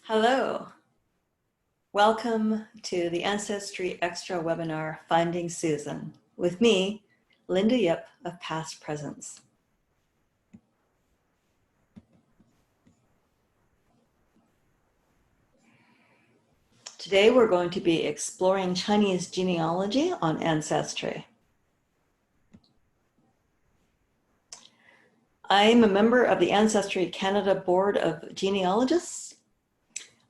Hello. Welcome to the Ancestry Extra webinar, Finding Susan, with me, Linda Yip of Past Presence. Today we're going to be exploring Chinese genealogy on Ancestry. I'm a member of the Ancestry Canada Board of Genealogists.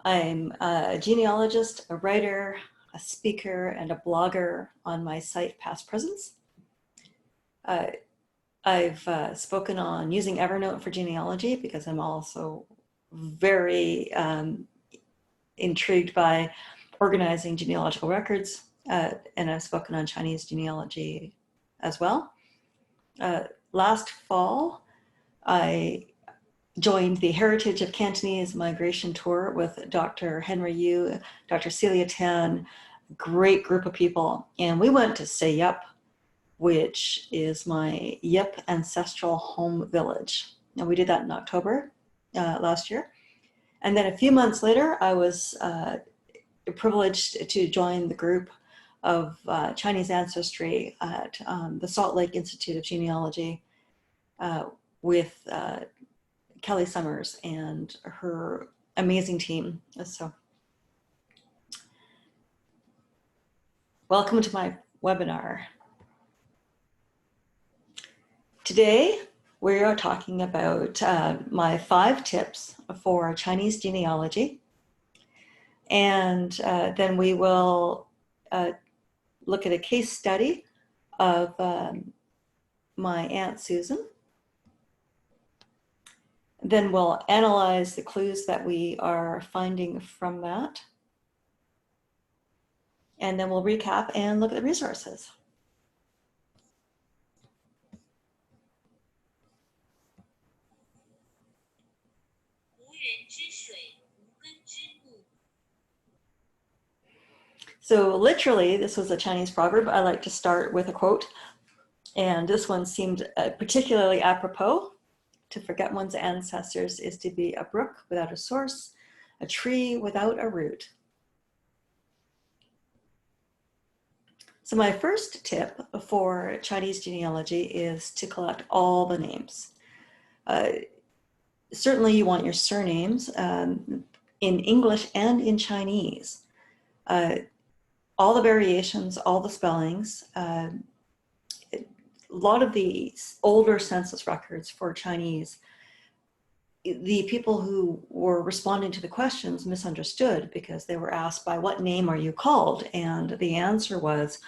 I'm a genealogist, a writer, a speaker, and a blogger on my site, Past Presence. I've spoken on using Evernote for genealogy because I'm also very intrigued by organizing genealogical records, and I've spoken on Chinese genealogy as well. Last fall, I joined the Heritage of Cantonese Migration Tour with Dr. Henry Yu, Dr. Celia Tan, great group of people, and we went to Yip, which is my Yip ancestral home village. And we did that in October last year. And then a few months later, I was privileged to join the group of Chinese ancestry at the Salt Lake Institute of Genealogy with Kelly Summers and her amazing team. So welcome to my webinar. Today, we are talking about my 5 tips for Chinese genealogy. And then we will look at a case study of my Aunt Susan. Then we'll analyze the clues that we are finding from that. And then we'll recap and look at the resources. So literally, this was a Chinese proverb. I like to start with a quote. And this one seemed particularly apropos. To forget one's ancestors is to be a brook without a source, a tree without a root. So my first tip for Chinese genealogy is to collect all the names. Certainly you want your surnames in English and in Chinese. All the variations, all the spellings. A lot of the older census records for Chinese, the people who were responding to the questions misunderstood because they were asked, by what name are you called? And the answer was,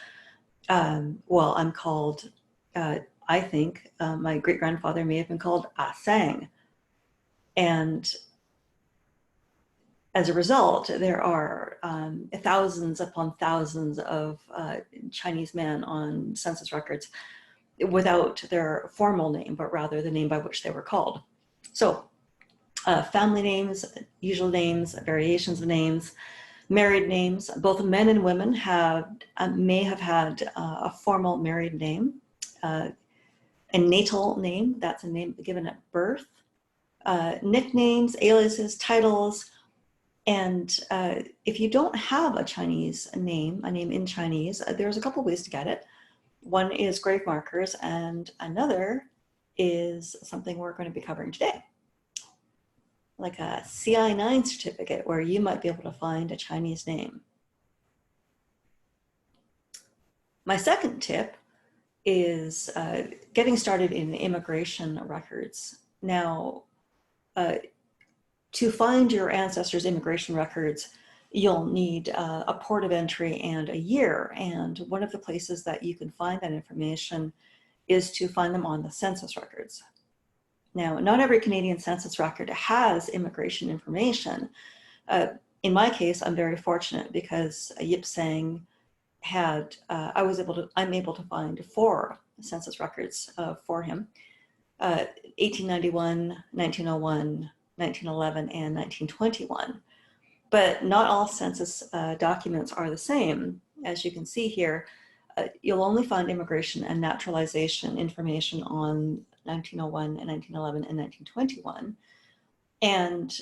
well, I'm called, I think my great-grandfather may have been called Ah Sang. And as a result, there are thousands upon thousands of Chinese men on census records without their formal name, but rather the name by which they were called. So family names, usual names, variations of names, married names, both men and women may have had a formal married name, a natal name, that's a name given at birth, nicknames, aliases, titles. And if you don't have a Chinese name, a name in Chinese, there's a couple ways to get it. One is grave markers, and another is something we're going to be covering today, like a CI9 certificate where you might be able to find a Chinese name. My second tip is getting started in immigration records. Now, to find your ancestors' immigration records, you'll need a port of entry and a year. And one of the places that you can find that information is to find them on the census records. Now, not every Canadian census record has immigration information. In my case, I'm very fortunate because Yip Sang had, I'm able to find 4 census records for him, 1891, 1901, 1911, and 1921. But not all census documents are the same. As you can see here, you'll only find immigration and naturalization information on 1901 and 1911 and 1921. And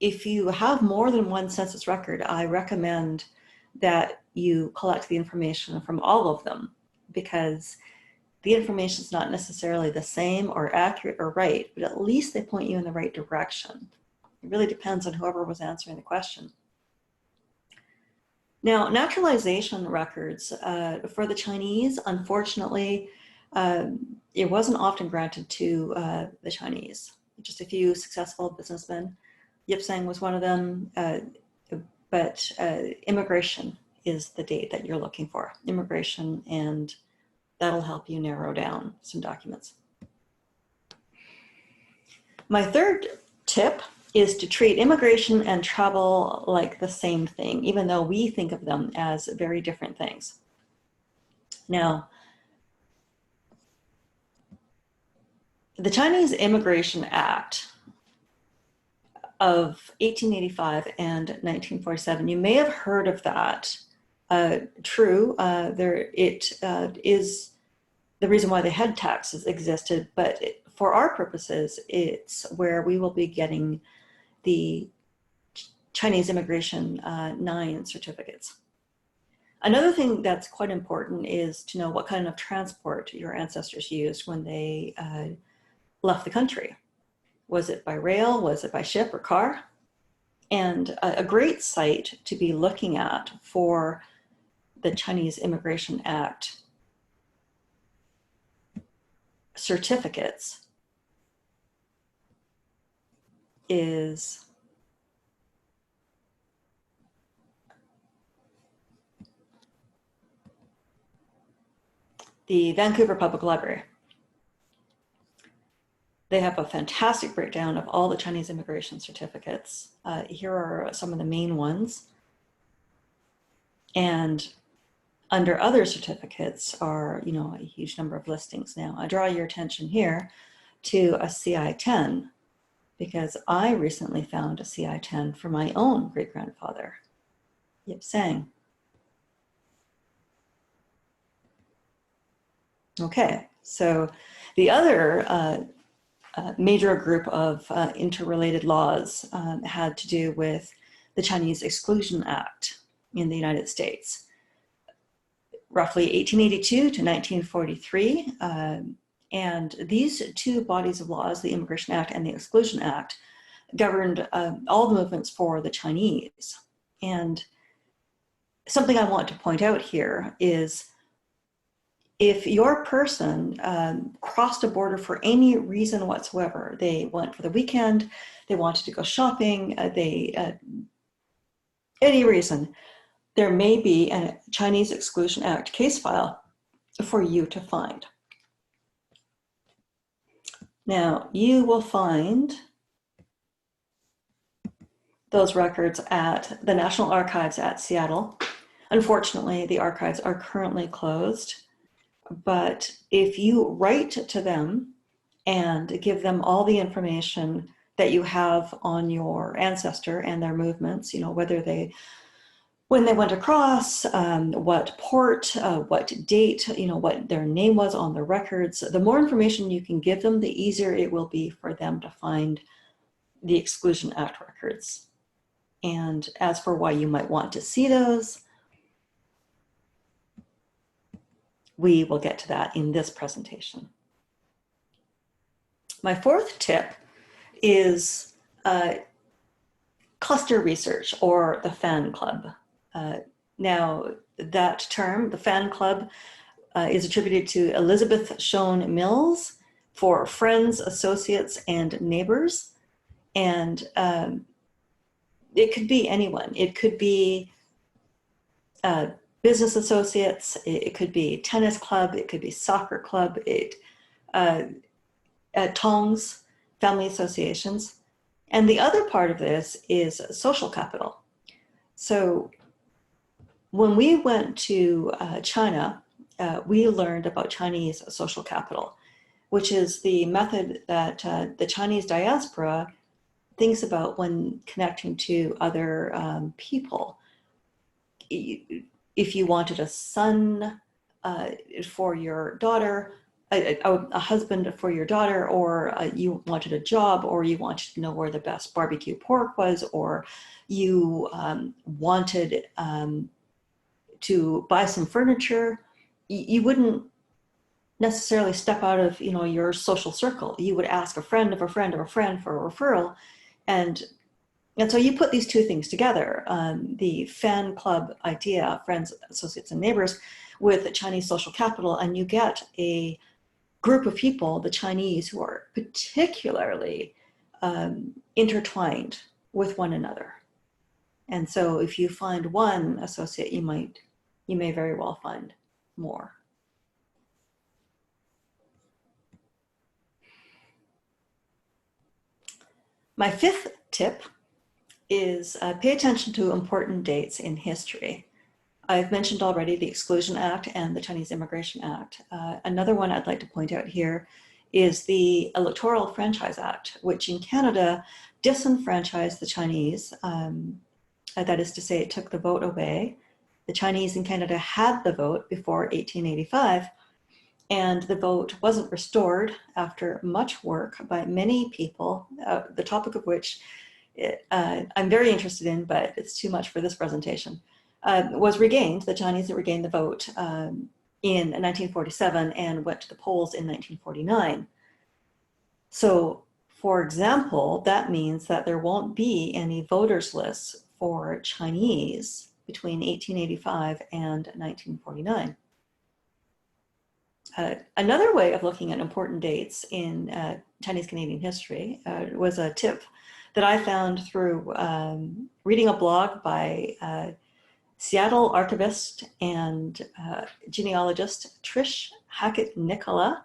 if you have more than one census record, I recommend that you collect the information from all of them, because the information is not necessarily the same or accurate or right, but at least they point you in the right direction. It really depends on whoever was answering the question. Now, naturalization records for the Chinese, unfortunately, it wasn't often granted to the Chinese. Just a few successful businessmen. Yip Sang was one of them, but immigration is the date that you're looking for. Immigration, and that'll help you narrow down some documents. My third tip is to treat immigration and travel like the same thing, even though we think of them as very different things. Now, the Chinese Immigration Act of 1885 and 1947, you may have heard of that. True, it is the reason why the head taxes existed, but for our purposes, it's where we will be getting the Chinese Immigration 9 certificates. Another thing that's quite important is to know what kind of transport your ancestors used when they left the country. Was it by rail? Was it by ship or car? And a great site to be looking at for the Chinese Immigration Act certificates is the Vancouver Public Library. They have a fantastic breakdown of all the Chinese immigration certificates. Here are some of the main ones. And under other certificates are, a huge number of listings. Now, I draw your attention here to a CI-10, because I recently found a CI-10 for my own great-grandfather, Yip Sang. Okay, so the other major group of interrelated laws had to do with the Chinese Exclusion Act in the United States, roughly 1882 to 1943. And these two bodies of laws, the Immigration Act and the Exclusion Act, governed all the movements for the Chinese. And something I want to point out here is, if your person crossed a border for any reason whatsoever, they went for the weekend, they wanted to go shopping, any reason, there may be a Chinese Exclusion Act case file for you to find. Now, you will find those records at the National Archives at Seattle. Unfortunately, the archives are currently closed. But if you write to them and give them all the information that you have on your ancestor and their movements, when they went across, what port, what date, what their name was on the records, the more information you can give them, the easier it will be for them to find the Exclusion Act records. And as for why you might want to see those, we will get to that in this presentation. My fourth tip is cluster research, or the fan club. Now, that term, the fan club, is attributed to Elizabeth Schoen Mills for friends, associates, and neighbors. And it could be anyone. It could be business associates, it could be tennis club, it could be soccer club, tongs, family associations. And the other part of this is social capital. So when we went to China, we learned about Chinese social capital, which is the method that the Chinese diaspora thinks about when connecting to other people. If you wanted a son for your daughter, a husband for your daughter, or you wanted a job, or you wanted to know where the best barbecue pork was, or you wanted to buy some furniture, you wouldn't necessarily step out of your social circle. You would ask a friend of a friend of a friend for a referral, and so you put these two things together, the fan club idea, friends, associates, and neighbors, with Chinese social capital, and you get a group of people, the Chinese, who are particularly intertwined with one another. And so if you find one associate, you may very well find more. My fifth tip is pay attention to important dates in history. I've mentioned already the Exclusion Act and the Chinese Immigration Act. Another one I'd like to point out here is the Electoral Franchise Act, which in Canada disenfranchised the Chinese. That is to say, it took the vote away. The Chinese in Canada had the vote before 1885, and the vote wasn't restored after much work by many people, the topic of which I'm very interested in, but it's too much for this presentation. Was regained. The Chinese regained the vote in 1947 and went to the polls in 1949. So, for example, that means that there won't be any voters lists for Chinese between 1885 and 1949. Another way of looking at important dates in Chinese Canadian history was a tip that I found through reading a blog by Seattle archivist and genealogist Trish Hackett-Nicola.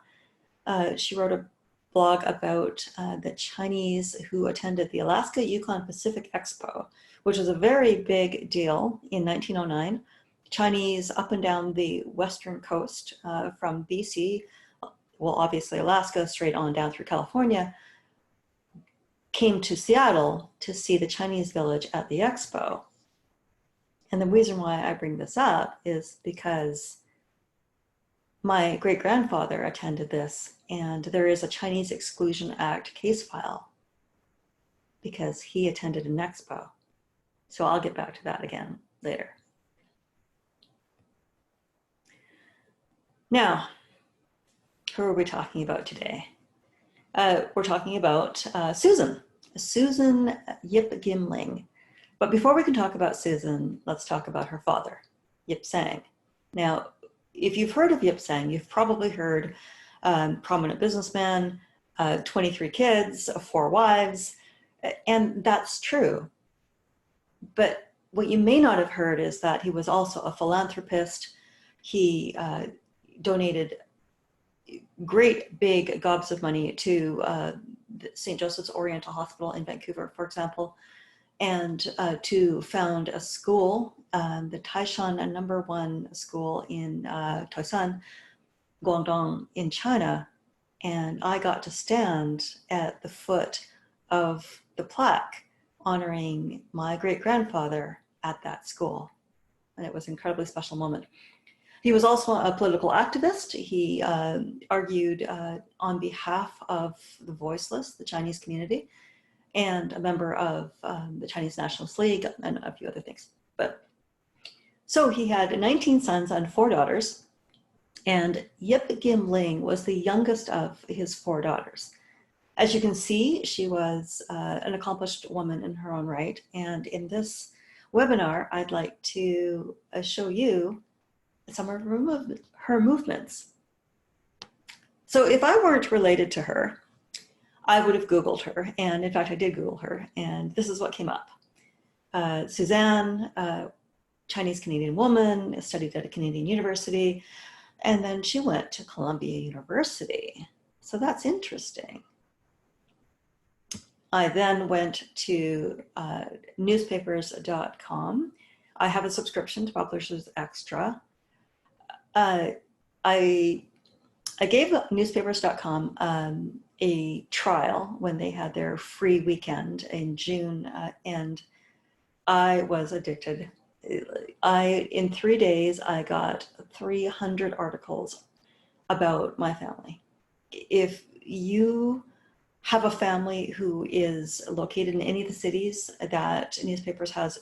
She wrote a blog about the Chinese who attended the Alaska Yukon Pacific Expo, which was a very big deal in 1909. Chinese up and down the western coast from BC, well, obviously Alaska, straight on down through California, came to Seattle to see the Chinese village at the expo. And the reason why I bring this up is because my great-grandfather attended this, and there is a Chinese Exclusion Act case file because he attended an expo. So I'll get back to that again later. Now, who are we talking about today? We're talking about Susan Yip Gim Ling. But before we can talk about Susan, let's talk about her father, Yip Sang. Now, if you've heard of Yip Sang, you've probably heard prominent businessman, 23 kids, 4 wives, and that's true. But what you may not have heard is that he was also a philanthropist. He donated great big gobs of money to St. Joseph's Oriental Hospital in Vancouver, for example, and to found a school, the Taishan #1 school in Toisan, Guangdong in China. And I got to stand at the foot of the plaque honoring my great-grandfather at that school. And it was an incredibly special moment. He was also a political activist. He argued on behalf of the voiceless, the Chinese community, and a member of the Chinese Nationalist League and a few other things. But so he had 19 sons and 4 daughters, and Yip Gim Ling was the youngest of his 4 daughters. As you can see, she was an accomplished woman in her own right. And in this webinar, I'd like to show you some of her movements. So if I weren't related to her, I would have Googled her. And in fact, I did Google her. And this is what came up. Suzanne, Chinese Canadian woman, studied at a Canadian university. And then she went to Columbia University. So that's interesting. I then went to newspapers.com. I have a subscription to Publishers Extra. I gave newspapers.com a trial when they had their free weekend in June, and I was addicted. In 3 days, I got 300 articles about my family. If you have a family who is located in any of the cities that Newspapers has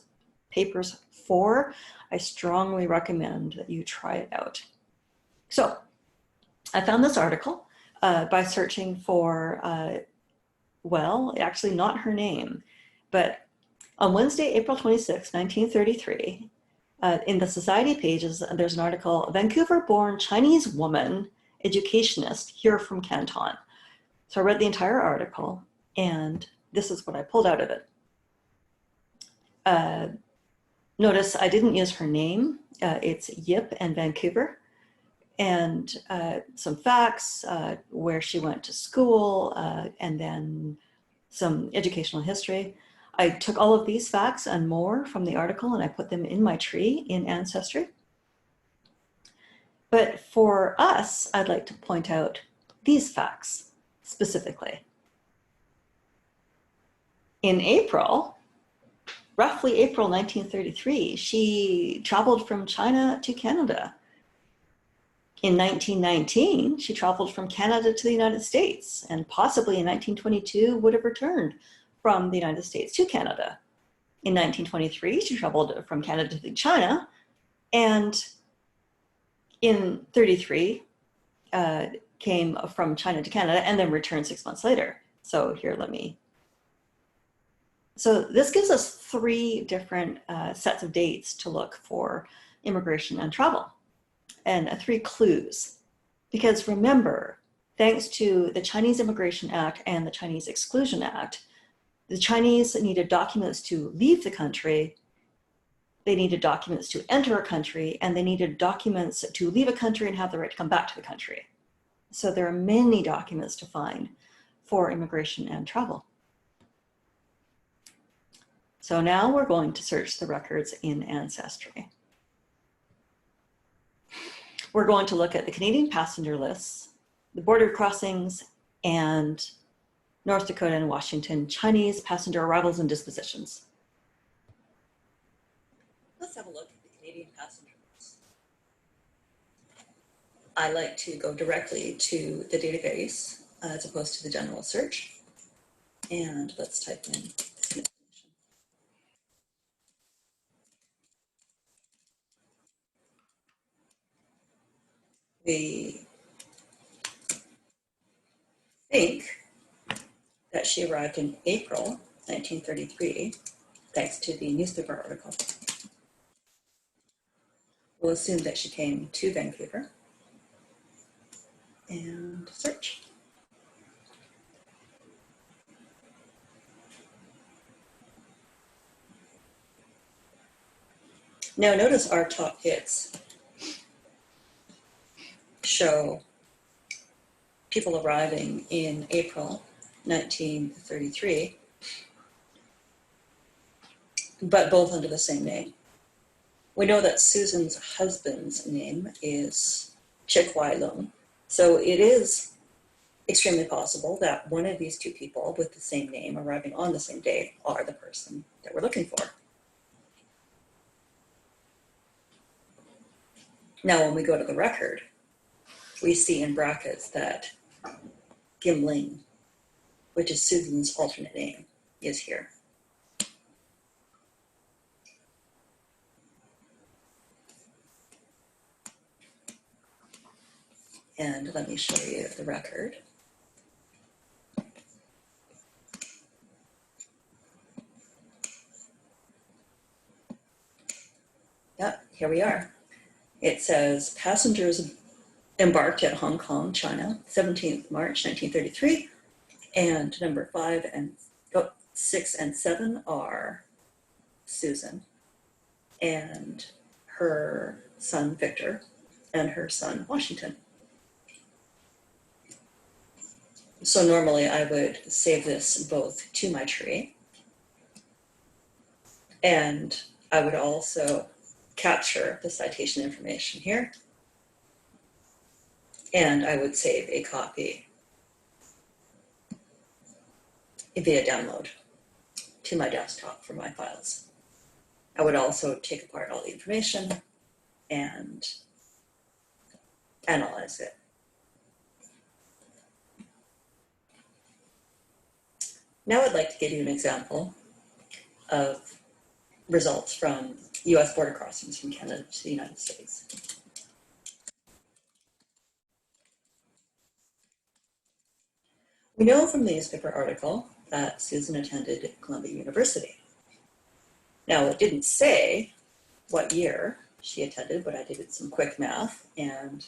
papers for, I strongly recommend that you try it out. So I found this article by searching for, well, actually not her name, but on Wednesday, April 26, 1933, in the Society pages, there's an article, Vancouver-born Chinese woman, educationist, here from Canton. So I read the entire article, and this is what I pulled out of it. Notice I didn't use her name. It's Yip and Vancouver. And some facts, where she went to school, and then some educational history. I took all of these facts and more from the article and I put them in my tree in Ancestry. But for us, I'd like to point out these facts specifically. In April, roughly April 1933, she traveled from China to Canada. In 1919, she traveled from Canada to the United States, and possibly in 1922 would have returned from the United States to Canada. In 1923, she traveled from Canada to China, and in 33, came from China to Canada and then returned 6 months later. So here, so this gives us 3 different sets of dates to look for immigration and travel, and 3 clues. Because remember, thanks to the Chinese Immigration Act and the Chinese Exclusion Act, the Chinese needed documents to leave the country, they needed documents to enter a country, and they needed documents to leave a country and have the right to come back to the country. So there are many documents to find for immigration and travel. So now we're going to search the records in Ancestry. We're going to look at the Canadian passenger lists, the border crossings, and North Dakota and Washington Chinese passenger arrivals and dispositions. Let's have a look at the Canadian passenger list. I like to go directly to the database as opposed to the general search. And let's type in some information. We think that she arrived in April 1933, thanks to the newspaper article. We'll assume that she came to Vancouver and search. Now notice our top hits show people arriving in April 1933, but both under the same name. We know that Susan's husband's name is Chik Wai Lung, so it is extremely possible that one of these 2 people with the same name arriving on the same day are the person that we're looking for. Now, when we go to the record, we see in brackets that Gim Ling, which is Susan's alternate name, is here. And let me show you the record. Yep, here we are. It says passengers embarked at Hong Kong, China, 17th March, 1933, and number 6 and 7 are Susan and her son Victor and her son Washington. So normally I would save this both to my tree, and I would also capture the citation information here, and I would save a copy via download to my desktop for my files. I would also take apart all the information and analyze it Now I'd like to give you an example of results from US border crossings from Canada to the United States. We know from the newspaper article that Susan attended Columbia University. Now, it didn't say what year she attended, but I did some quick math, and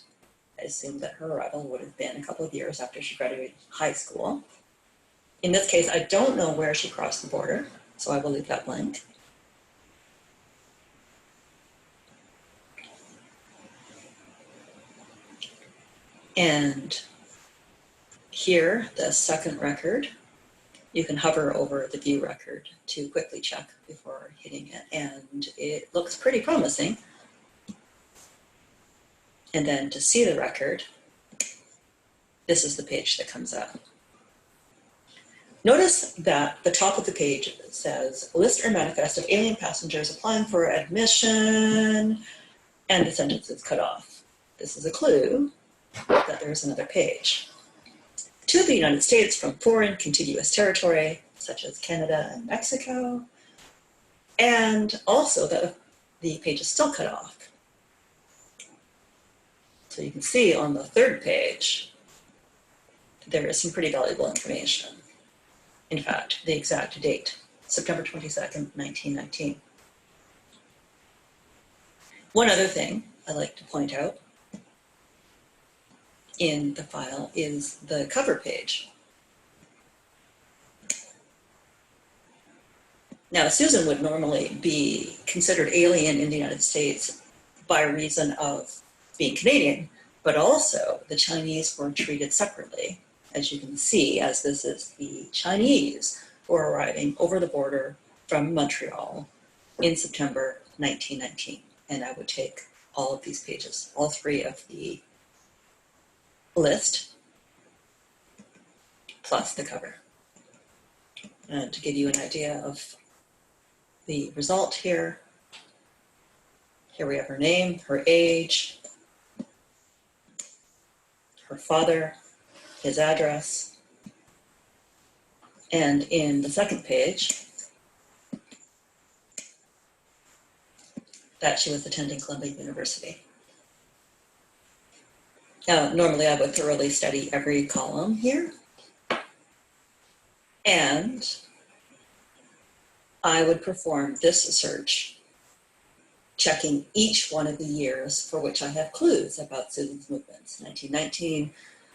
I assumed that her arrival would have been a couple of years after she graduated high school. In this case, I don't know where she crossed the border, so I will leave that blank. And here, the second record, you can hover over the view record to quickly check before hitting it, and it looks pretty promising. And then to see the record, this is the page that comes up. Notice that the top of the page says, list or manifest of alien passengers applying for admission, and the sentence is cut off. This is a clue that there's another page. To the United States from foreign contiguous territory, such as Canada and Mexico, and also that the page is still cut off. So you can see on the third page, there is some pretty valuable information. In fact, the exact date, September 22nd, 1919. One other thing I like to point out in the file is the cover page. Now, Susan would normally be considered alien in the United States by reason of being Canadian, but also the Chinese were treated separately, as you can see, as this is the Chinese who are arriving over the border from Montreal in September 1919. And I would take all of these pages, all three of the list, plus the cover. And to give you an idea of the result here, here we have her name, her age, her father, his address, and in the second page, that she was attending Columbia University. Now, normally I would thoroughly study every column here, and I would perform this search, checking each one of the years for which I have clues about Susan's movements, 1919,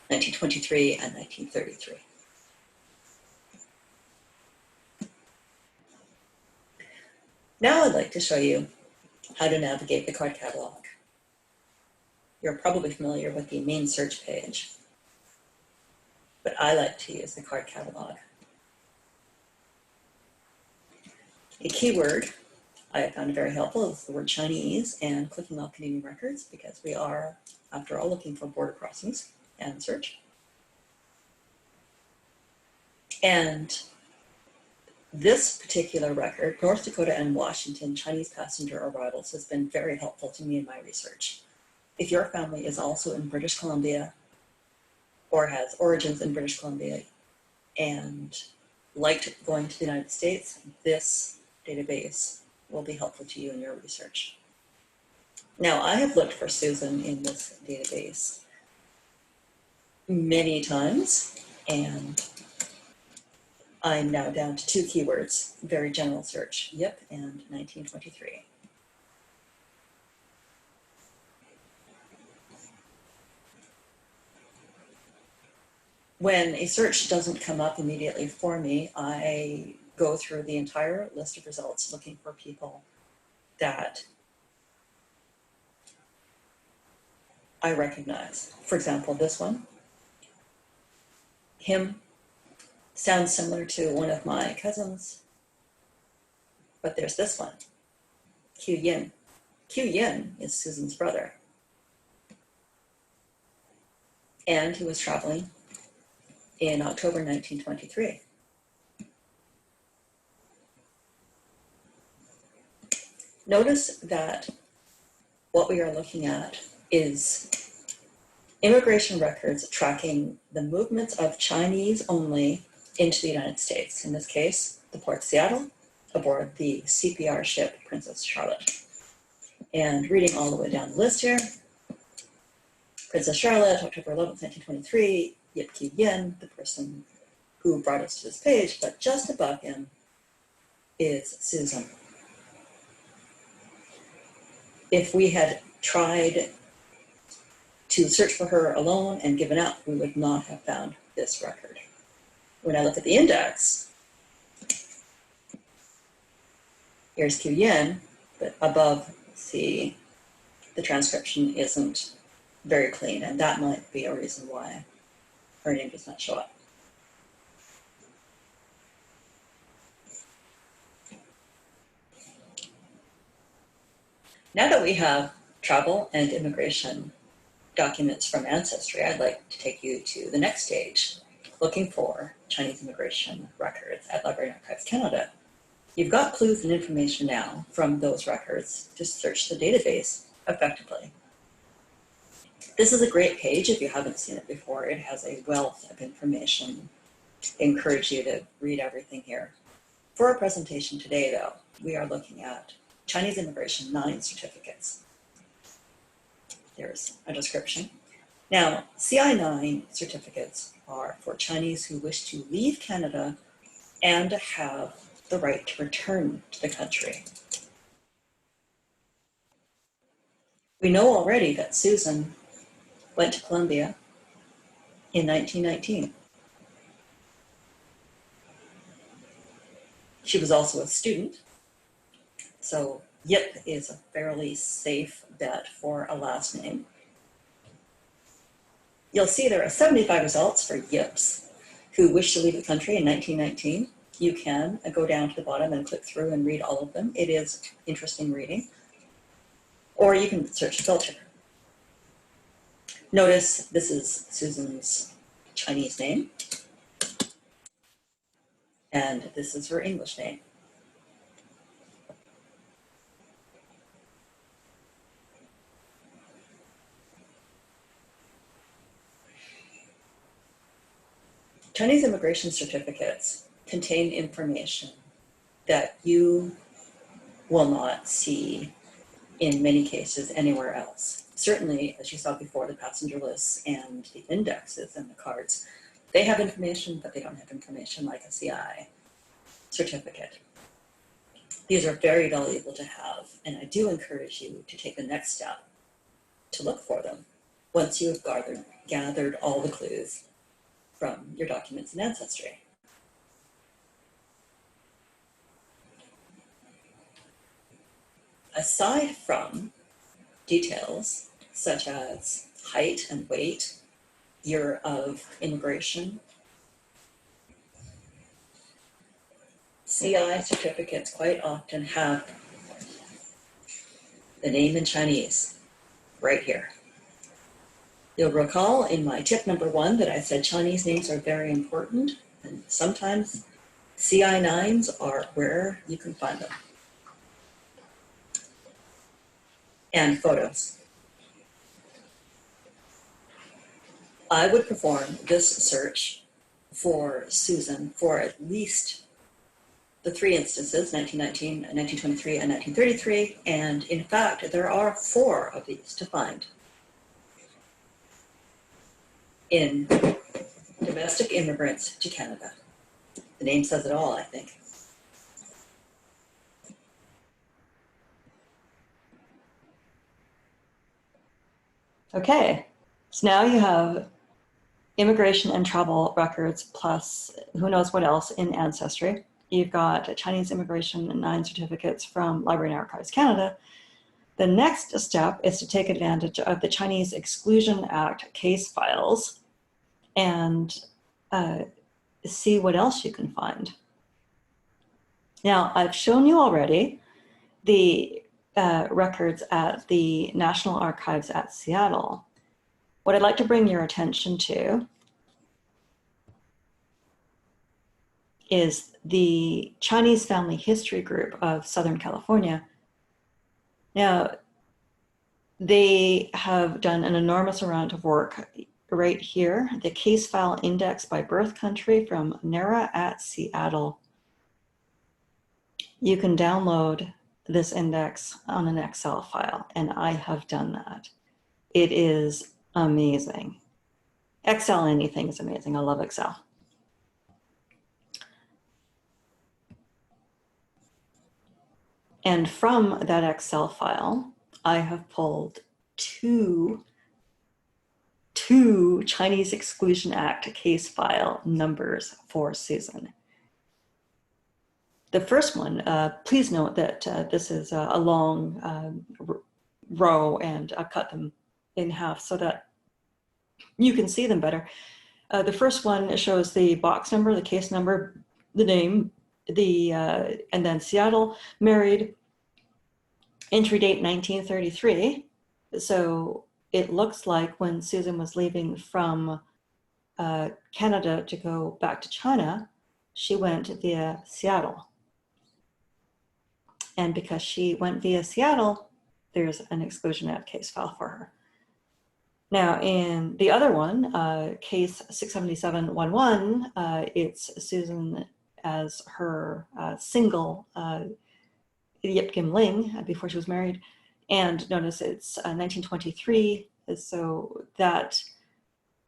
1923, and 1933. Now I'd like to show you how to navigate the card catalog. You're probably familiar with the main search page, but I like to use the card catalog. A keyword I have found very helpful is the word Chinese and clicking on Canadian records, because we are, after all, looking for border crossings and search. And this particular record, North Dakota and Washington Chinese passenger arrivals, has been very helpful to me in my research. If your family is also in British Columbia or has origins in British Columbia and liked going to the United States, this database will be helpful to you in your research. Now, I have looked for Susan in this database many times, and I'm now down to two keywords, very general search, Yip and 1923. When a search doesn't come up immediately for me, I go through the entire list of results looking for people that I recognize. For example, this one, him, sounds similar to one of my cousins, but there's this one, Q Yin. Q Yin is Susan's brother. And he was traveling in October 1923. Notice that what we are looking at is immigration records tracking the movements of Chinese only into the United States, in this case, the Port of Seattle, aboard the CPR ship Princess Charlotte. And reading all the way down the list here, Princess Charlotte, October 11th, 1923, Yip Gim Ling, the person who brought us to this page, but just above him is Susan. If we had tried to search for her alone and given up, we would not have found this record. When I look at the index, here's Q Yin, but above the transcription isn't very clean, and that might be a reason why her name does not show up. Now that we have travel and immigration documents from Ancestry, I'd like to take you to the next stage, looking for Chinese immigration records at Library and Archives Canada. You've got clues and information now from those records to search the database effectively. This is a great page if you haven't seen it before. It has a wealth of information. I encourage you to read everything here. For our presentation today, though, we are looking at Chinese immigration 9 certificates. There's a description. Now, CI9 certificates are for Chinese who wish to leave Canada and have the right to return to the country. We know already that Susan went to Columbia in 1919. She was also a student, so Yip is a fairly safe bet for a last name. You'll see there are 75 results for Yips who wish to leave the country in 1919. You can go down to the bottom and click through and read all of them. It is interesting reading. Or you can search a filter. Notice this is Susan's Chinese name, and this is her English name. Chinese immigration certificates contain information that you will not see in many cases anywhere else. Certainly, as you saw before, the passenger lists and the indexes and the cards, they have information, but they don't have information like a CI certificate. These are very valuable to have, and I do encourage you to take the next step to look for them once you have gathered all the clues from your documents in Ancestry. Aside from details such as height and weight, year of immigration, CI certificates quite often have the name in Chinese right here. You'll recall in my tip number 1 that I said Chinese names are very important, and sometimes CI9s are where you can find them. And photos. I would perform this search for Susan for at least the 3 instances, 1919, 1923, and 1933, and in fact, there are 4 of these to find. In domestic immigrants to Canada. The name says it all, I think. Okay, so now you have immigration and travel records plus who knows what else in Ancestry. You've got Chinese immigration and 9 certificates from Library and Archives Canada. The next step is to take advantage of the Chinese Exclusion Act case files and see what else you can find. Now, I've shown you already the records at the National Archives at Seattle. What I'd like to bring your attention to is the Chinese Family History Group of Southern California. Now, they have done an enormous amount of work right here, the case file index by birth country from NARA at Seattle. You can download this index on an Excel file, and I have done that. It is amazing. Excel anything is amazing. I love Excel. And from that Excel file, I have pulled two Chinese Exclusion Act case file numbers for Susan. The first one, please note that this is a long row, and I've cut them in half so that you can see them better. The first one shows the box number, the case number, the name, and then Seattle, married, entry date 1933. So it looks like when Susan was leaving from Canada to go back to China, she went via Seattle. And because she went via Seattle, there's an Exclusion Act case file for her. Now, in the other one, case 67711, it's Susan as her single Yip Gim Ling before she was married. And notice it's 1923. So that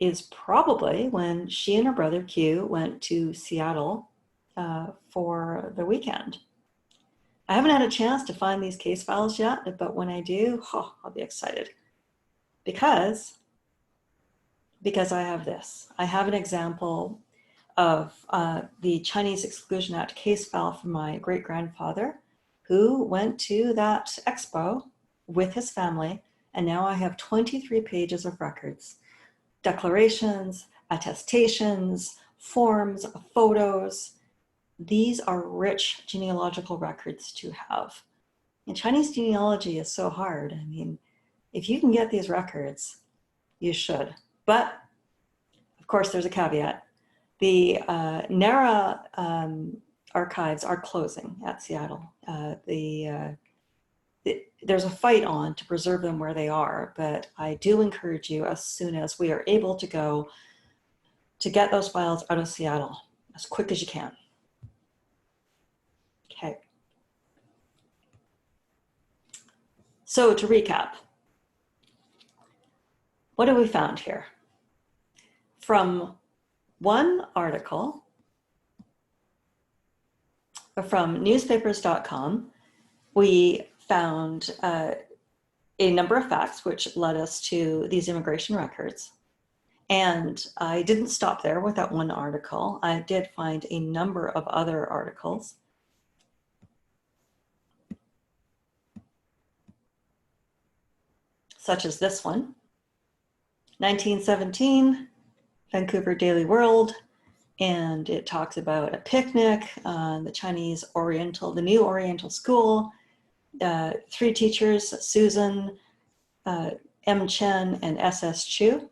is probably when she and her brother Q went to Seattle for the weekend. I haven't had a chance to find these case files yet, but when I do, I'll be excited. Because I have this. I have an example of the Chinese Exclusion Act case file from my great-grandfather, who went to that expo with his family, and now I have 23 pages of records, declarations, attestations, forms, photos. These are rich genealogical records to have. And Chinese genealogy is so hard. I mean, if you can get these records, you should. But, of course, there's a caveat. The NARA archives are closing at Seattle. There's a fight on to preserve them where they are, but I do encourage you, as soon as we are able to go, to get those files out of Seattle as quick as you can. Okay. So to recap, what have we found here? From one article from newspapers.com, we found a number of facts which led us to these immigration records. And I didn't stop there with that one article. I did find a number of other articles. Such as this one, 1917, Vancouver Daily World, and it talks about a picnic on the Chinese Oriental, the new Oriental school, 3 teachers, Susan, M. Chen, and S.S. Chu.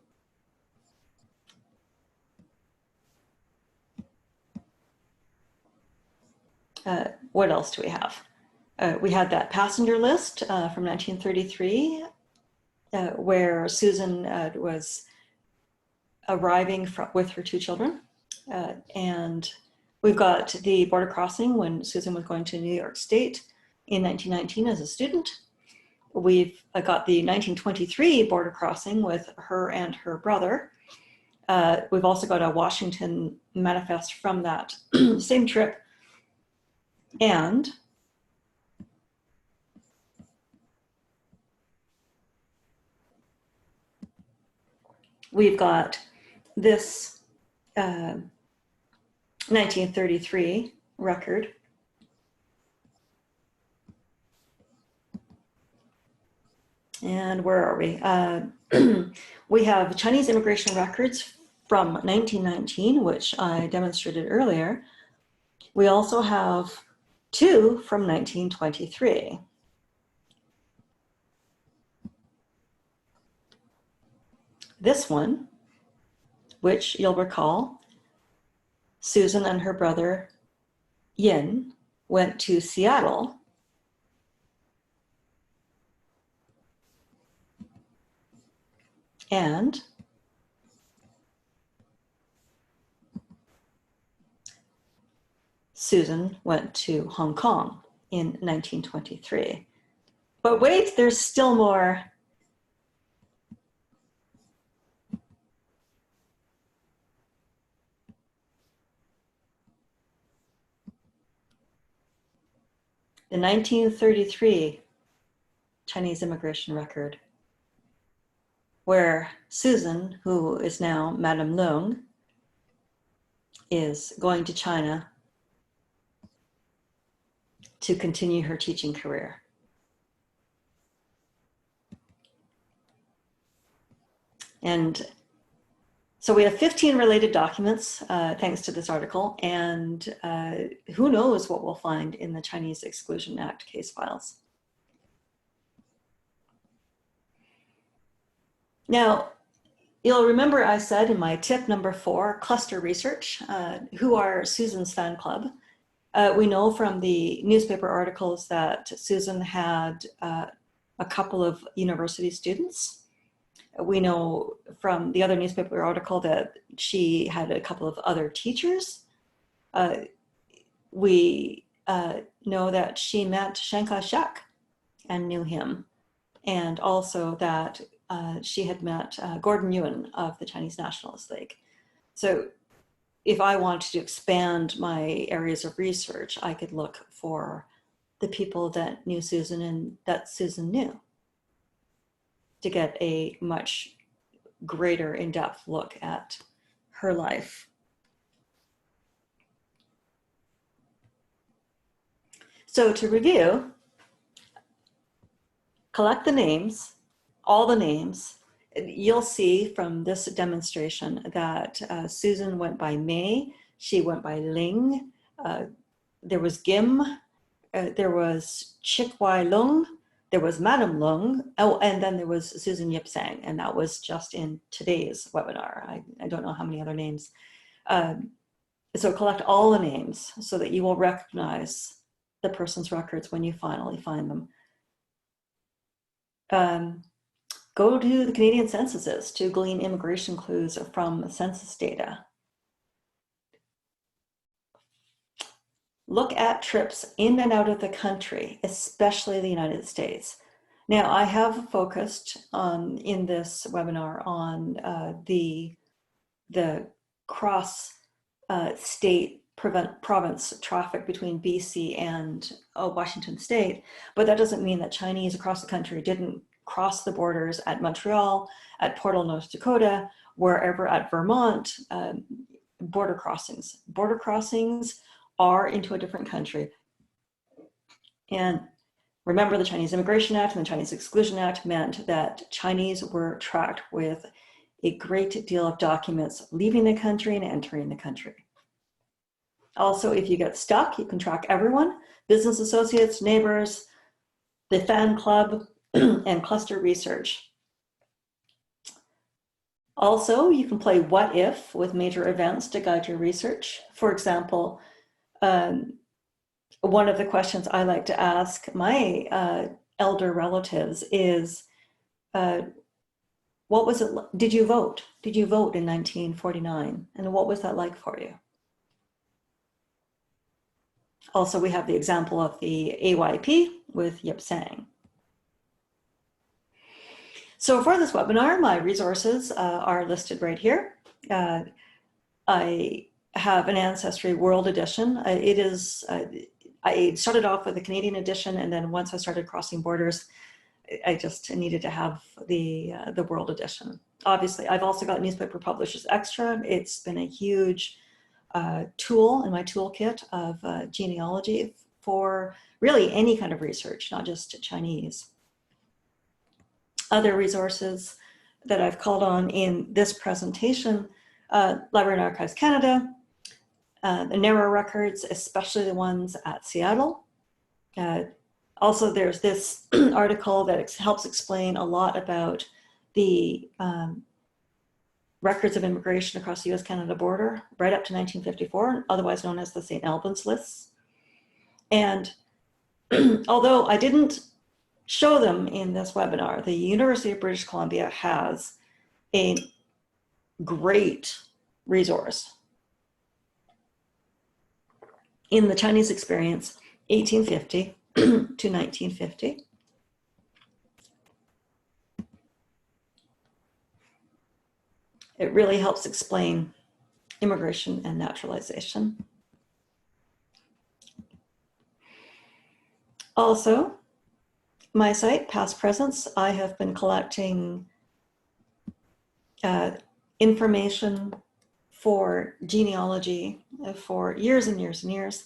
What else do we have? We had that passenger list from 1933, where Susan was arriving with her 2 children. And we've got the border crossing when Susan was going to New York State in 1919 as a student. We've got the 1923 border crossing with her and her brother. We've also got a Washington manifest from that same trip. And we've got this 1933 record. And where are we? We have Chinese immigration records from 1919, which I demonstrated earlier. We also have 2 from 1923. This one, which you'll recall, Susan and her brother Yin went to Seattle and Susan went to Hong Kong in 1923. But wait, there's still more. The 1933 Chinese immigration record, where Susan, who is now Madame Leung, is going to China to continue her teaching career. And so we have 15 related documents, thanks to this article, and who knows what we'll find in the Chinese Exclusion Act case files. Now, you'll remember I said in my tip number 4, cluster research, who are Susan's fan club. We know from the newspaper articles that Susan had a couple of university students. We know from the other newspaper article that she had a couple of other teachers. We know that she met Chiang Kai-shek and knew him, and also that she had met Gordon Yuan of the Chinese Nationalist League. So if I wanted to expand my areas of research, I could look for the people that knew Susan and that Susan knew to get a much greater in-depth look at her life. So to review, collect the names, all the names. You'll see from this demonstration that Susan went by May, she went by Ling, there was Gim, there was Chik Wai Lung, there was Madame Lung, oh, and then there was Susan Yip Sang, and that was just in today's webinar. I don't know how many other names. So collect all the names so that you will recognize the person's records when you finally find them. Go to the Canadian censuses to glean immigration clues from census data. Look at trips in and out of the country, especially the United States. Now, I have focused in this webinar on the cross state province traffic between BC and Washington State, but that doesn't mean that Chinese across the country didn't cross the borders at Montreal, at Portal, North Dakota, wherever, at Vermont, border crossings. Border crossings are into a different country. And remember, the Chinese Immigration Act and the Chinese Exclusion Act meant that Chinese were tracked with a great deal of documents leaving the country and entering the country. Also, if you get stuck, you can track everyone, business associates, neighbors, the fan club, and cluster research. Also, you can play what if with major events to guide your research. For example, one of the questions I like to ask my elder relatives is, what was it? Did you vote? Did you vote in 1949? And what was that like for you? Also, we have the example of the AYP with Yip Sang. So for this webinar, my resources are listed right here. I have an Ancestry World edition. I started off with the Canadian edition, and then once I started crossing borders, I just needed to have the World edition. Obviously, I've also got Newspaper Publishers Extra. It's been a huge tool in my toolkit of genealogy for really any kind of research, not just Chinese. Other resources that I've called on in this presentation, Library and Archives Canada, the NARA records, especially the ones at Seattle. Also, there's this article that helps explain a lot about the records of immigration across the US-Canada border right up to 1954, otherwise known as the St. Albans lists. And although I didn't show them in this webinar, the University of British Columbia has a great resource in the Chinese experience, 1850 to 1950. It really helps explain immigration and naturalization. Also, my site, Past Presence, I have been collecting information for genealogy for years and years and years.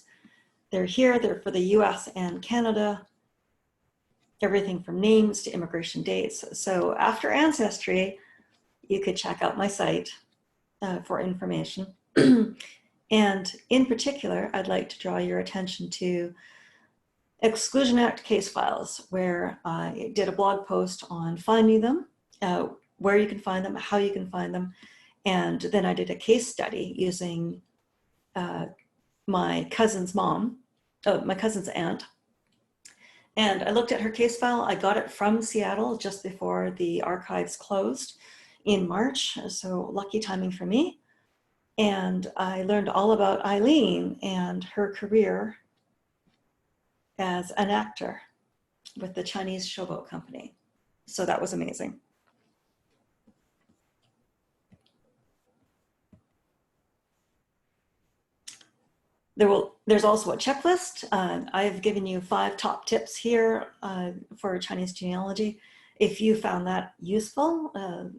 They're here, they're for the US and Canada, everything from names to immigration dates. So after Ancestry, you could check out my site for information. And in particular, I'd like to draw your attention to Exclusion Act case files, where I did a blog post on finding them, where you can find them, how you can find them. And then I did a case study using my cousin's mom, my cousin's aunt. And I looked at her case file. I got it from Seattle just before the archives closed in March. So lucky timing for me. And I learned all about Eileen and her career as an actor with the Chinese Showboat Company. So that was amazing. There's also a checklist. I've given you 5 top tips here for Chinese genealogy. If you found that useful,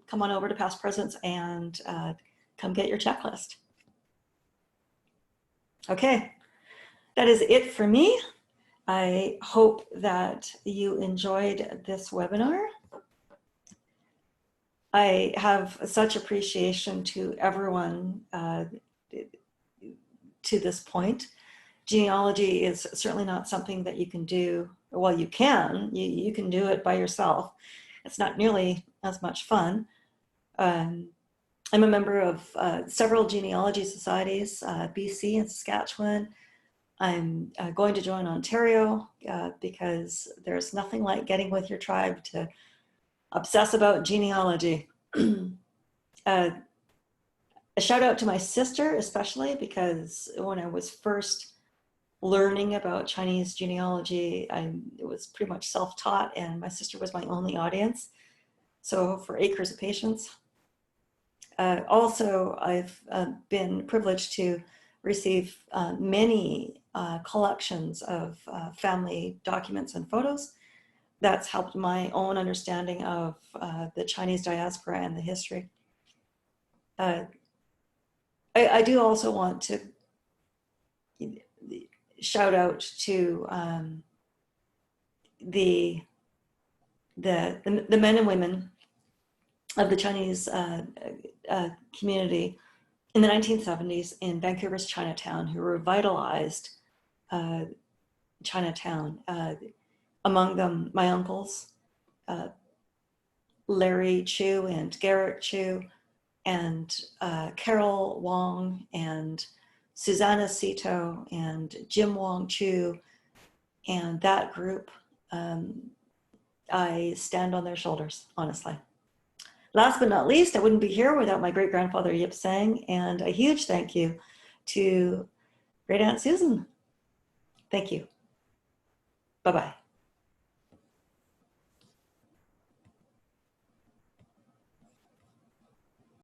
come on over to Past Presence and come get your checklist. Okay, that is it for me. I hope that you enjoyed this webinar. I have such appreciation to everyone to this point. Genealogy is certainly not something that you can do, well, you can do it by yourself. It's not nearly as much fun. I'm a member of several genealogy societies, BC and Saskatchewan. I'm going to join Ontario because there's nothing like getting with your tribe to obsess about genealogy. A shout out to my sister, especially because when I was first learning about Chinese genealogy, it was pretty much self-taught, and my sister was my only audience. So for acres of patience. Also, I've been privileged to receive many collections of family documents and photos. That's helped my own understanding of the Chinese diaspora and the history. I do also want to shout out to the men and women of the Chinese community in the 1970s in Vancouver's Chinatown, who revitalized Chinatown. Among them, my uncles, Larry Chu and Garrett Chu, and Carol Wong, and Susanna Sito, and Jim Wong Chu, and that group. I stand on their shoulders, honestly. Last but not least, I wouldn't be here without my great-grandfather Yip Sang, and a huge thank you to Great Aunt Susan. Thank you. Bye-bye.